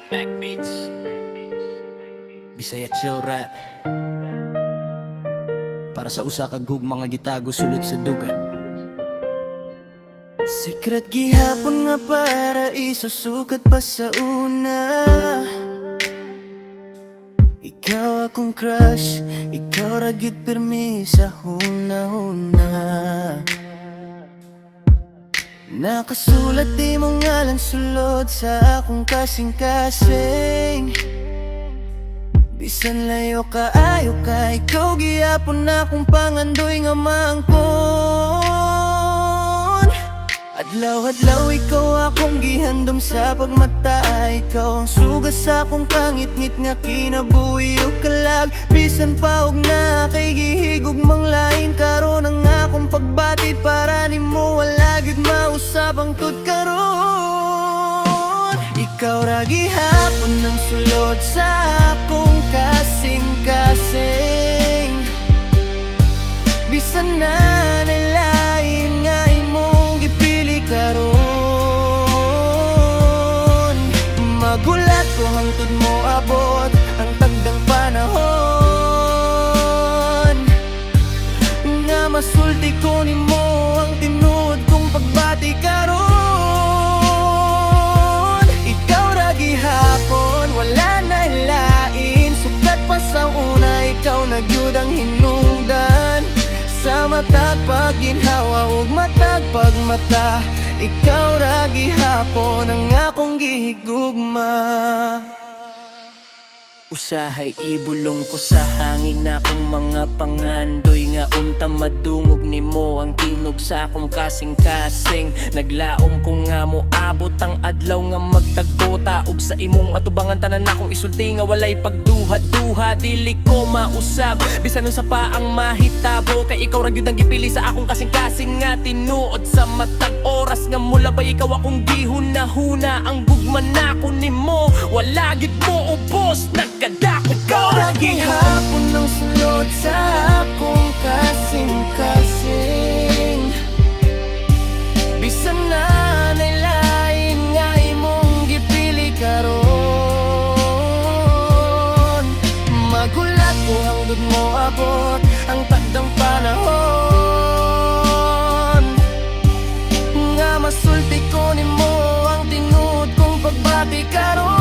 Backbeats Bisaya chill rap para sa usa ka gugma nga gitago sulod sa dugan. Secret gihapon nga para isusukat pa sa una. Ikaw akong crush, ikaw ragit pirmi sa huna-huna. Nakasulat di mong ngalan sulod sa akong kasing-kasing. Bisan layo ka, ayo ka, ikaw gihapon na akong pangandoy nga maangkon. Adlaw-adlaw ikaw akong gihandom sa pagmata. Ikaw ang sugas sa akong kangit-ngit nga kinabuhi o kalag. Bisan pa og na kay gihigog mang lain karon ang akong pagbatid para nimo wala gyud mausabang tud karon. Ikaw ra gihapon ang sulod sa akong kasing-kasing. Bisan na nalain nga imong gipili karon. Magulat ko hangtod mo abot ang tagdang panahon. Nga masulti ko nimo ang tinuod kong pagbati karon. Ikaw ra gihapon, wala na lain. Sukat pa sa una, ikaw na gyud ang hinungdan. Sa matag pagginhawa ug matag pagmata. Ikaw ra gihapon ang akong gihigugma. Usahay ibulong ko sa hangin na akong mga pangandoy. Nga unta madungog nimo ang tinog sa akong kasing-kasing. Naglaom ko nga mo abot ang adlaw nga magtagpo. Taog sa imong atubangan tanan akong isulti nga walay pagduha-duha. Dili ko mausab bisan sa pa ang mahitabo. Kay ikaw ra gyud ang gipili sa akong kasing-kasing nga tinuod sa matag oras nga mula ba ikaw akong gihuna-huna. Ang gugma nako nimo wala gyud mo ubos. Ikaw ra gihapon ang sulod sa akong kasing-kasing. Bisan na nalain nga imong gipili karon. Magulat ko hangtod mo abot ang tagdang panahon. Nga masulti ko nimo ang tinuod kong pagbati karon.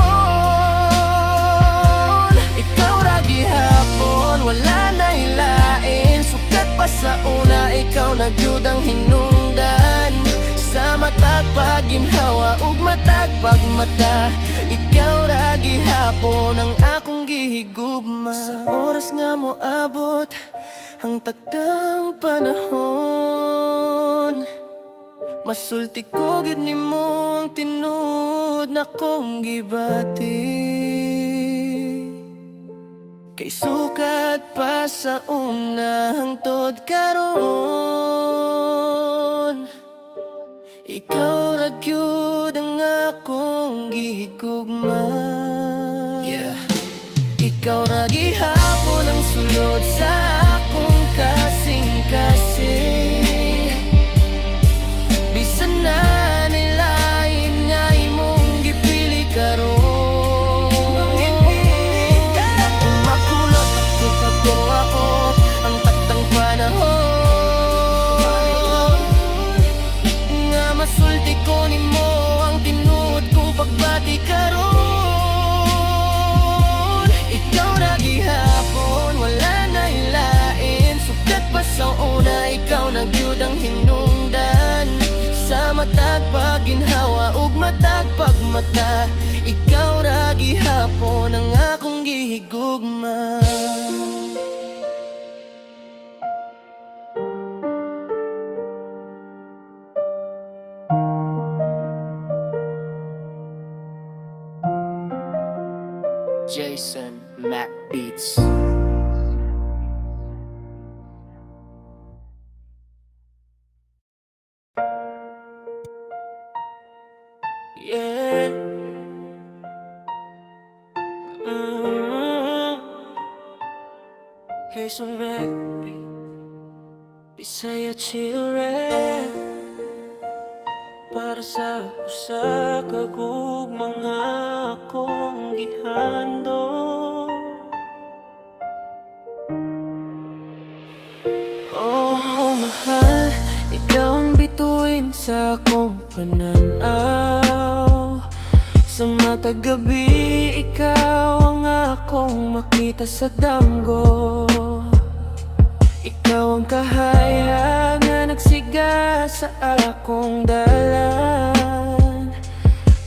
Wala na ilain, sukat pa sa una, ikaw na gyud ang hinungdan. Sa matag pagginhawa ug matag pagmata. Ikaw ra gihapon ang akong gihigugma. Sa oras nga mo abot ang tagdang panahon. Masulti ko gyud nimo ang tinuod na kong gibati. Kay sukat pa sa una hangtod karon. Ikaw ra gyud ang akong gihigugma. Ikaw ra gihapon ang sulod sa akong kasing-kasing. Bisan na nilain nga imong gipili karon. Masulti ko nimo ang tinuod kong pagbati karon. Ikaw ra gihapon, wala na ilain. Sukat pa sa una, ikaw na gyud ang hinungdan. Sa matag pagginhawa ug matag pagmata. Ikaw ra gihapon ang akong gihigugma. Jason Mac Beats. Yeah. Jason Mac Beats. Bisaya chill rap. para sa usa ka gugmang akong gihandom. Oh, mahal, ikaw ang bituin sa akong pananaw. Sa matag gabi, ikaw ang akong makita sa damgo. Ikaw ang kahayag na nagsiga sa akong dalan.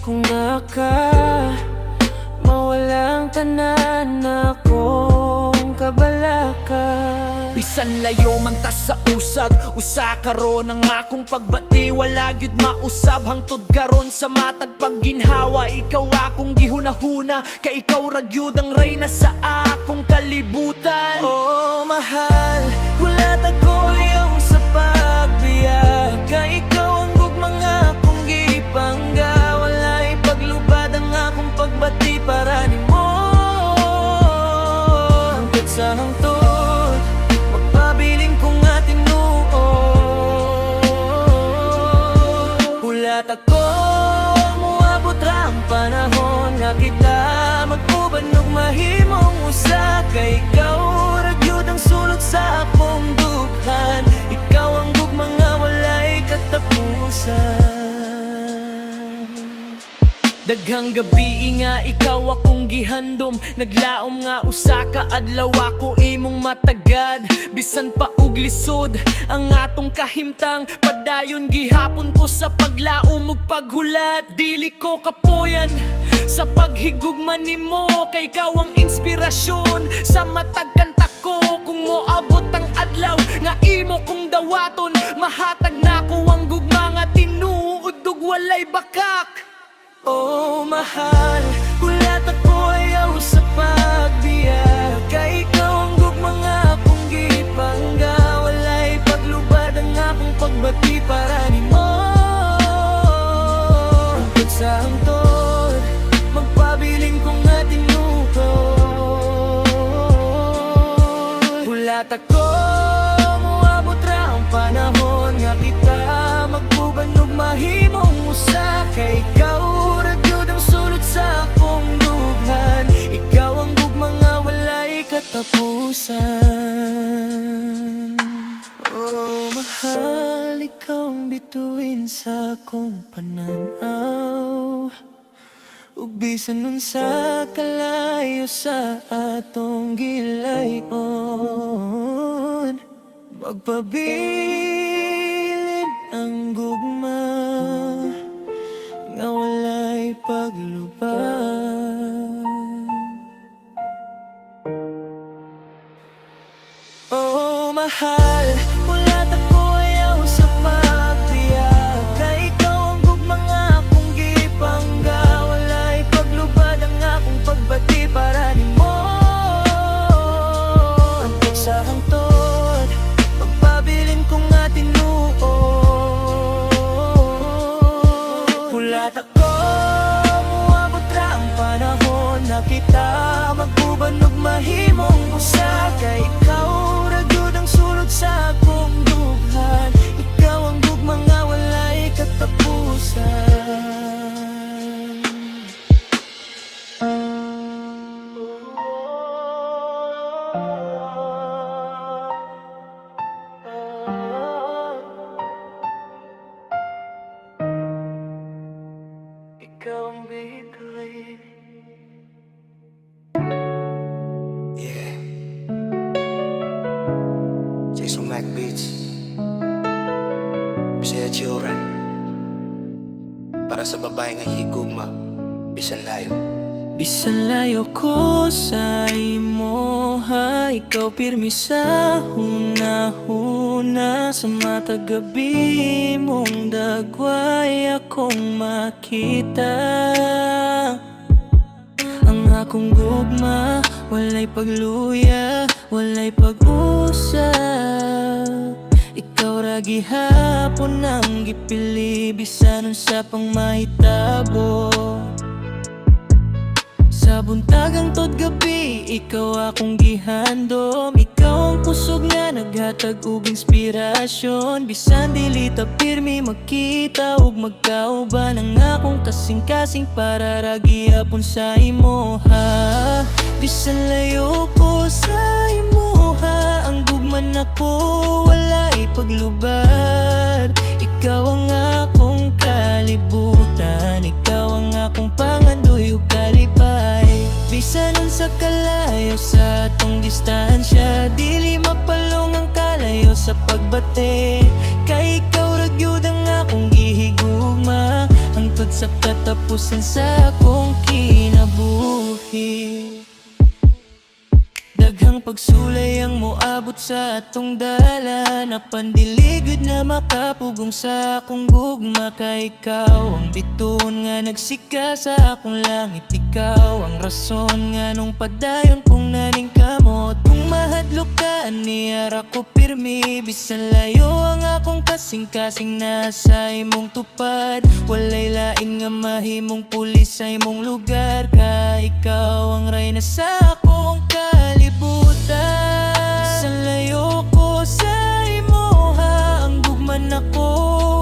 Kung mawalang tanan akong kabalaka. Bisan layo man ta sa usag, usa karon ang akong pagbati. Wala gyud mausab hangtod karon sa matag pagginhawa. Ikaw akong gihunahuna, kay ikaw ra gyud ang reyna sa akong kalibutan. Oh mahal, hulat ako iyong sa pagbiya. Kay ikaw ang gugmang akong gipangga. Walay paglubad ang akong pagbati para nimo. Hangtod sa hangtod magpabiling kong ating nuod. Hulat ako, muabot ra ang panahon nga kita magpuban og mahimong usa. Kay ikaw ra gyud ang sulod sa akong dughan. Ikaw ang gugmang nga walay katapusan. Daghang gabi nga ikaw akong gihandom. Naglaom nga usa ka adlaw ako imong matagad. Bisan pa og lisod ang atong kahimtang, padayon gihapon ko sa paglaom ug paghulat. Dili ko kapuyan sa paghigugman nimo, kay ikaw ang inspirasyon sa matag kanta ko. Kung moabot ang adlaw nga imo kong dawaton, mahatag na ko ang gugma nga tinuod ug walay bakak. Oh mahal, hulat ako ayaw sa pagbiya. Kay ikaw ang gugmang akong gipangga. Walay paglubad ang akong pagbati para nimo. Hangtod sa hangtod magpabiling kong ating nuod. Hulat ako, muabot ra ang panahon nga kita magpuban ug mahimong usa. Kay ikaw sa akong dughan. Ikaw ang gugma nga walay katapusan. Oh mahal, ikaw ang bituin sa akong pananaw. Ug bisan nun sa kalayo sa atong gilayon, magpabilin ang gugma nga walay paglubad. Oh mahal, hulat ako ayaw sa pagbiya. Kay ikaw ang gugmang akong gipangga. Walay paglubad ang akong pagbati para nimo. Hangtod sa hangtod magpabilin kong ating nuod. Hulat ako, muabot ra ang panahon na kita magpuban ug mahimong usa. Kay ikaw ra gyud ang sulod sa akong dughan. Ikaw ang gugma nga walay katapusan. Ikaw ang bituin. Yeah. Jason Mac Beats. Bisaya Children. Para sa babae nga higugma, bisan layo. Bisan layo ko sa imo, ha, ikaw pirmi sa huna-huna. Sa matag gabi mong dagway akong makita. Ang akong gugma, walay pagluya, walay pag-usap. Ikaw ra gihapon ang gipili, bisan sa pang mahitabo. Sa buntagang tod gabi, ikaw akong gihandom. Ikaw ang kusog nga naghatag og inspirasyon. Bisan dili ta pirmi makita ug magkauban ang akong kasing-kasing para ra gihapon sa imoha. Bisan layo ko sa imoha, ang gugman ako wala ipaglubad. Ikaw ang akong kalibutan, ikaw ang akong pangandoy ug kalipay. Bisan unsa kalayo sa atong distansya, dili mapalong ang kalayo sa pagbate. Kay ikaw ra gyud ang akong gihigugma, hangtod sa katapusan sa akong kinabuhi. Daghang pagsulay ang moabot sa atong dala, napandiligid na makapugong sa akong gugma. Kay ikaw ang bituon nga nagsika sa akong langit, ikaw ang rason nga nung padayon kong naning kamot. Kung mahadlok ka niyara ko pirmi, bisan layo ang akong kasing-kasing nasa imong tupad. Walay lain nga mahimong pulis sa imong lugar, kay ikaw ang reyna sa akong kalibutan. Sa layo ko sa imoha, ang gugman ako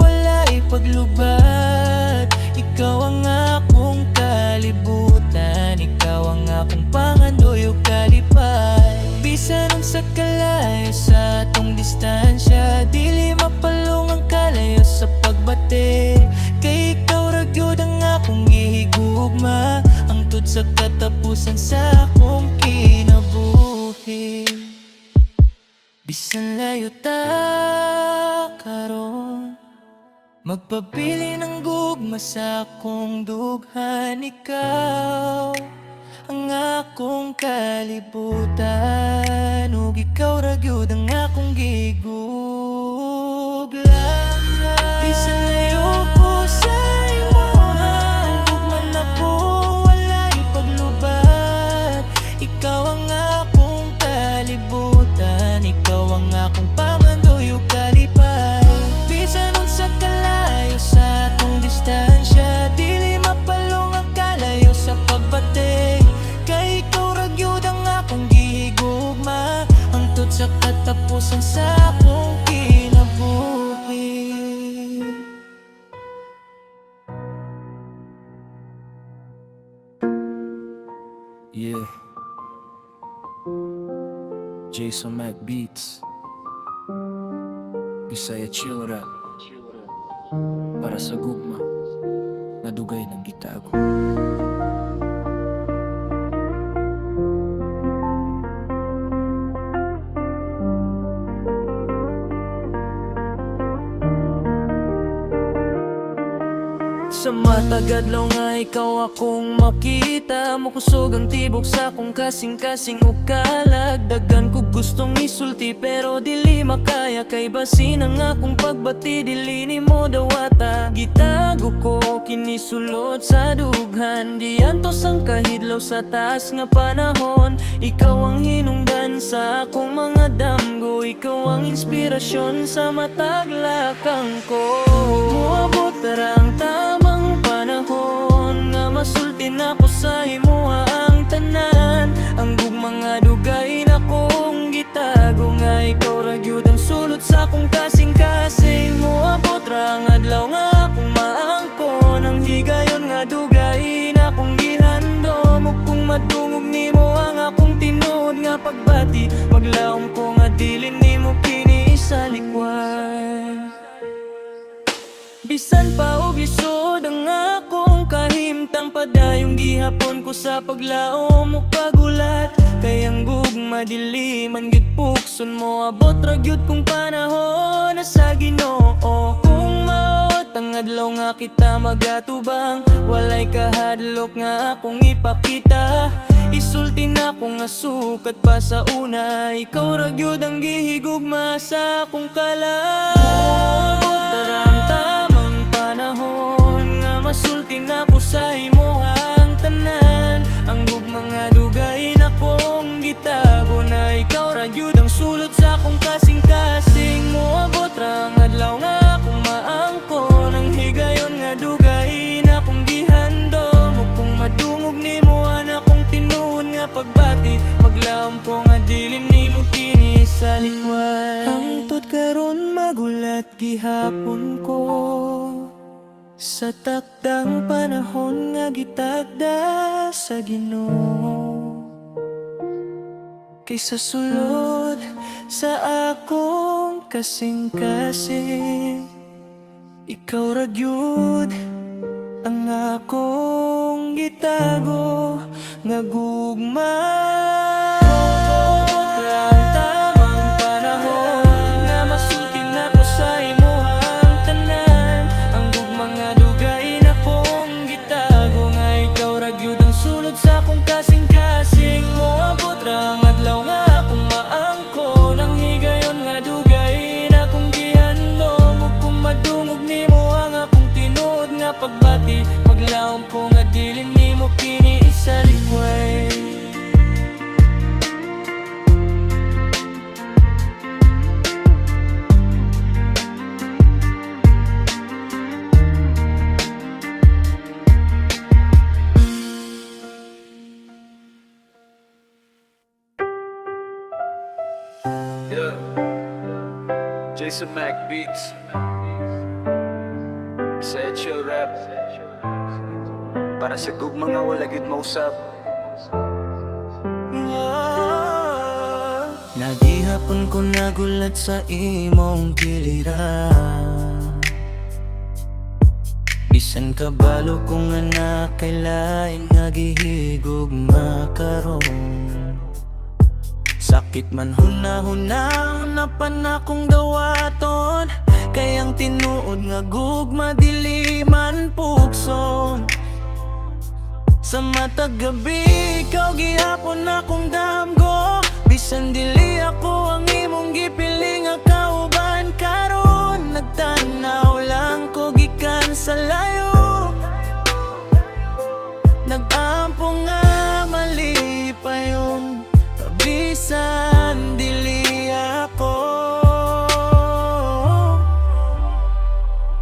wala ipaglubad. Ikaw ang akong kalibutan, ikaw ang akong pangandoy ug kalipay. Bisan unsa kalayo sa atong distansya, dili mapalong ang kalayo sa pagbate. Kay ikaw ra gyud ang akong gihigugma, hangtod sa katapusan sa akong kinabuhi. Bisan layo ta karon, magpabili ng gugma sa akong dughan. Ikaw ang akong kalibutan, ug ikaw ra gyud ang akong giguglan. Bisan layo ko sa imoha, ang gugman ako wala ipaglubad. Ikaw ang akong kalibutan, ikaw ang akong pangandoy ug kalipay. Bisan unsa kalayo sa atong distansya, dili mapalong ang kalayo sa pagbate. Kay ikaw ra gyud ang akong gihigugma, hangtod sa katapusan sa akong kinabuhi. Yeah, Jason Mac Beats, Bisaya Chill Rap, para sa gugma na dugay ng gitago. Sa matagadlaw nga ikaw akong makita, makusog ang tibok sa akong kasing-kasing ug kalagdagan ko gustong isulti pero dili makaya. Kay basin ang akong pagbati, dili nimo dawata. Gitago ko kinisulot sa dughan, di antos ang kahidlaw sa taas nga panahon. Ikaw ang hinungdan sa akong mga damgo, ikaw ang inspirasyon sa mataglakang ko. Muabot ra ang tamang panahon nga masultin ako sa imoha ang tanan. Ang gugmang dugay na kong gitago, nga ikaw ra gyud ang sulot sa akong kasing-kasing. Moabot ra ang adlaw nga akong maangkon, ang higayon nga dugay na kong gihandom. Ug kung madungog nimo ang akong tinuod nga pagbati, maglaom ko nga dili nimo kini sa likway. Bisan pa og lisod ang akong kahimtang, padayong gihapon ko sa paglaom o pagulat. Kay ang gugma dili man gid pukson mo, abot ra gyud kung panahon na sa Ginoo. Kung maot ang adlaw nga kita magatubang, walay kahadlok nga akong ipakita. Isulti na ko nga sukat pa sa una, ikaw ra gyud ang gihigugma sa akong kalam. Tarang tamang panahon nga masulti na ko sa imo ang tanan. Ang gugmang dugay na kong gitago, na ikaw ra gyud ang sulot sa akong kasing-kasing. Moabot ra ang adlaw nga akong maangkon, ang higayon nga dugay na kong gihandom. Ug kung madungog nimo ang akong pagbati Maglaom ko nga dilim ni mo kini sa likway Hangtod karon magulat gihapon ko sa takdang panahon nga gitakda sa Ginoo. Kaysa sulod sa akong kasing-kasing, ikaw ra gyud ang akong gitago nga gugma. Sa akong kasing-kasing mo abot ra ang adlaw nga akong maangko nang higayon nga dugay na akong gihandom ug kung madungog nimo ang akong tinuod nga pagbati maglaom ko nga dilim nimo kini sa likway. Yeah. Jason Mac Beats. Sa chill rap. Para sa gugma nga wala gid mausap. Nagihapon ko nagulat sa imong giliran. Bisan kabalo ko nga na kay lain nga gihigugma karon. Sakit man huna-huna pa na kong dawaton kayang tinuod nga gugma diliman pukson. Sa matag gabi ikaw gihapon akong damgo bisan dili ako ang imong gipiling nga kauban karon nagtanaw lang ko gikan sa layo nagampo nga mali pa yun bisan dili ako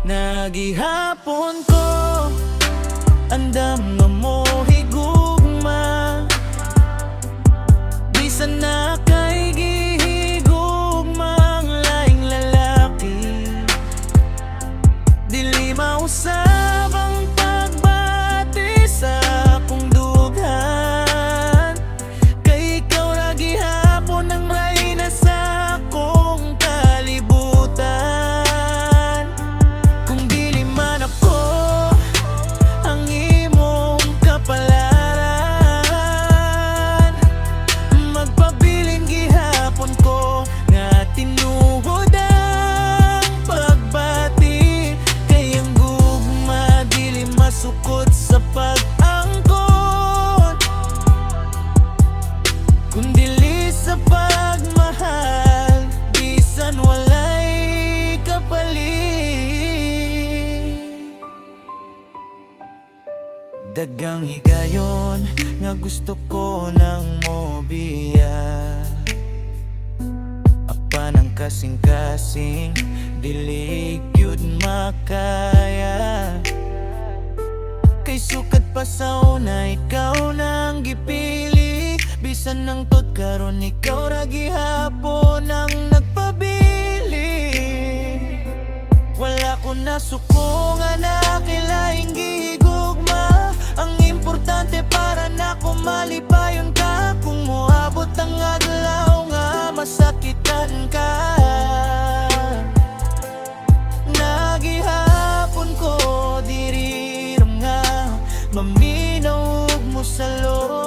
nagihapon ko andam nga mo higugma bisan na kay gihigugma ang laing lalaki dili mausab ang pagbati sa akong dughan kay ikaw ra gihapon ang rayna sa akong kalibutan. Kung dili man ako ang imong kapalaran magpabiling gihapon ko nga tinuod ang pagbati kay ang gugma dili masukot sa pag-angkot kung dili sa pagmahal bisan walay kapalit. Dagang higayon nga gusto ko ng mobiya apan ang kasing-kasing dili gyud makaya kay sukat pa sa una ikaw nang gipili bisan nang tot karon ikaw ra gihapon ang nagpabili. Wala ko na suko nga nakilaing gihigugma ang importante para na ko malipayon ka kung moabot ang adlaw nga masakitan ka. Nagihapon ko diri nga maminaw mo sa loob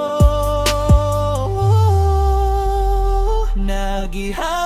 nagihapon